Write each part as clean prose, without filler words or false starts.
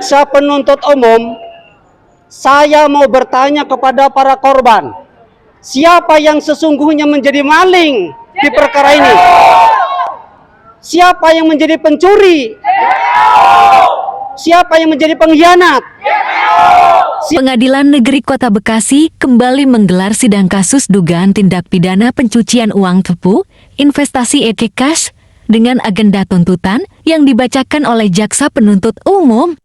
Jaksa penuntut umum, saya mau bertanya kepada para korban, siapa yang sesungguhnya menjadi maling di perkara ini? Siapa yang menjadi pencuri? Siapa yang menjadi pengkhianat? Pengadilan Negeri Kota Bekasi kembali menggelar sidang kasus dugaan tindak pidana pencucian uang tepu, investasi e-cash, dengan agenda tuntutan yang dibacakan oleh Jaksa Penuntut Umum.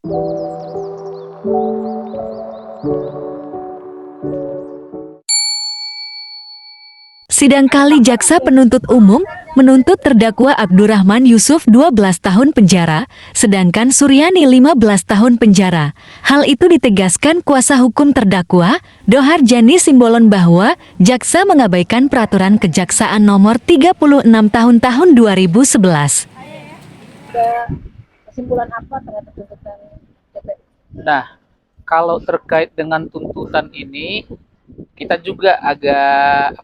Sidang kali Jaksa Penuntut Umum menuntut terdakwa Abdurrahman Yusuf 12 tahun penjara, sedangkan Suryani 15 tahun penjara. Hal itu ditegaskan kuasa hukum terdakwa, Dohar Jani Simbolon, bahwa jaksa mengabaikan peraturan Kejaksaan nomor 36 tahun 2011. Kesimpulan apa terhadap tuntutan JPU? Nah, kalau terkait dengan tuntutan ini, kita juga agak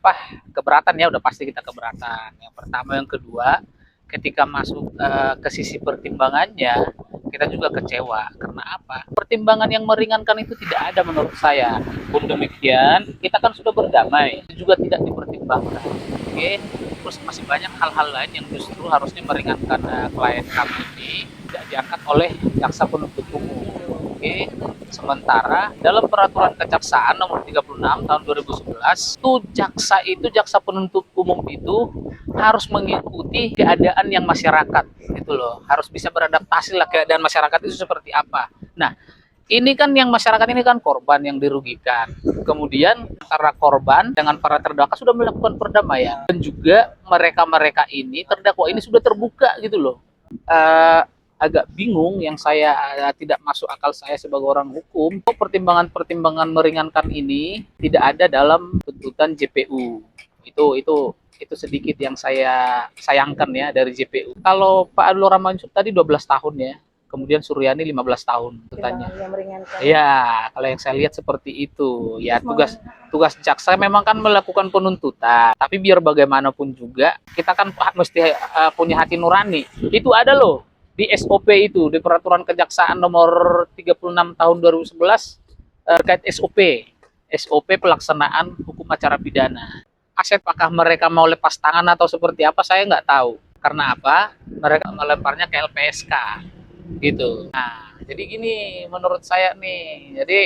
keberatan ya, udah pasti kita keberatan. Yang pertama, yang kedua, ketika masuk ke sisi pertimbangannya, kita juga kecewa. Karena apa? Pertimbangan yang meringankan itu tidak ada menurut saya. Pun demikian, kita kan sudah berdamai, itu juga tidak dipertimbangkan. Oke, terus masih banyak hal-hal lain yang justru harusnya meringankan klien kami ini tidak diangkat oleh jaksa penuntut umum. Oke, sementara dalam peraturan kejaksaan nomor 36 tahun 2011 jaksa penuntut umum itu harus mengikuti keadaan yang masyarakat gitu loh, harus bisa beradaptasi lah keadaan masyarakat itu seperti apa. Nah, ini kan yang masyarakat ini kan korban yang dirugikan. Kemudian antara korban dengan para terdakwa sudah melakukan perdamaian, dan juga mereka ini terdakwa ini sudah terbuka gitu loh. Agak bingung, yang saya tidak masuk akal saya sebagai orang hukum, pertimbangan-pertimbangan meringankan ini tidak ada dalam tuntutan JPU. Itu sedikit yang saya sayangkan ya dari JPU. Kalau Pak Abdurrahman Yusuf tadi 12 tahun ya, kemudian Suryani 15 tahun tuntutannya. Ya, kalau yang saya lihat seperti itu. Ya, tugas jaksa memang kan melakukan penuntutan, tapi biar bagaimanapun juga kita kan mesti punya hati nurani. Itu ada loh di SOP itu, di peraturan kejaksaan nomor 36 tahun 2011 terkait SOP pelaksanaan hukum acara pidana. Aset apakah mereka mau lepas tangan atau seperti apa saya nggak tahu. Karena apa? Mereka melemparnya ke LPSK gitu. Nah, jadi gini menurut saya nih. Jadi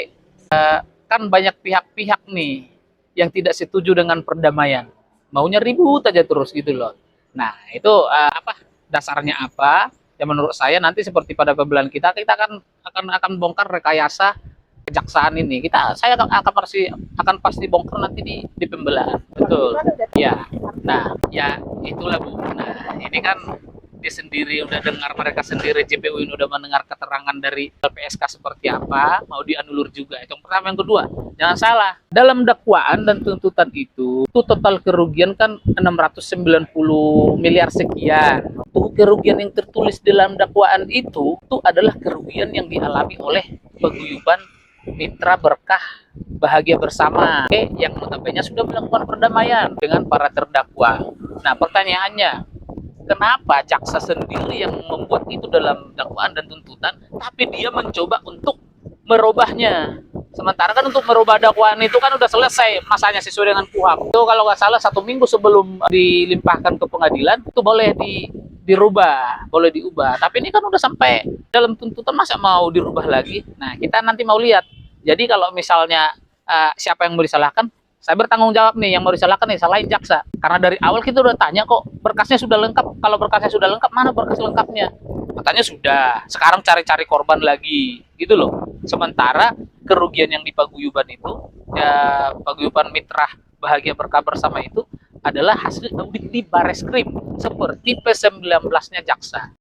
kan banyak pihak-pihak nih yang tidak setuju dengan perdamaian. Maunya ribut aja terus gitu loh. Nah, itu dasarnya apa? Ya menurut saya nanti seperti pada pembelaan kita akan bongkar rekayasa kejaksaan ini. Saya akan pasti bongkar nanti di pembelaan. Betul. Ya. Nah, ya itulah Bu. Nah, ini kan dia sendiri udah dengar, mereka sendiri JPU ini udah mendengar keterangan dari LPSK seperti apa, mau dianulur juga. Itu yang pertama. Yang kedua, jangan salah, dalam dakwaan dan tuntutan itu total kerugian kan 690 miliar sekian. Kerugian yang tertulis dalam dakwaan itu adalah kerugian yang dialami oleh paguyuban Mitra Berkah Bahagia Bersama, yang notabene sudah melakukan perdamaian dengan para terdakwa. Nah, pertanyaannya, kenapa jaksa sendiri yang membuat itu dalam dakwaan dan tuntutan, tapi dia mencoba untuk merubahnya? Sementara kan untuk merubah dakwaan itu kan udah selesai masanya sesuai dengan KUHAP. Itu kalau nggak salah 1 minggu sebelum dilimpahkan ke pengadilan itu boleh dirubah, boleh diubah. Tapi ini kan udah sampai dalam tuntutan, masa mau dirubah lagi? Nah, kita nanti mau lihat. Jadi kalau misalnya siapa yang mau disalahkan, saya bertanggung jawab nih, yang mau disalahkan nih salahin jaksa. Karena dari awal kita udah tanya kok berkasnya sudah lengkap. Kalau berkasnya sudah lengkap, mana berkas lengkapnya? Katanya sudah. Sekarang cari-cari korban lagi, gitu loh. Sementara kerugian yang di paguyuban itu, ya paguyuban Mitra Bahagia Berkah Bersama itu adalah hasil audit di Bareskrim seperti P19-nya jaksa.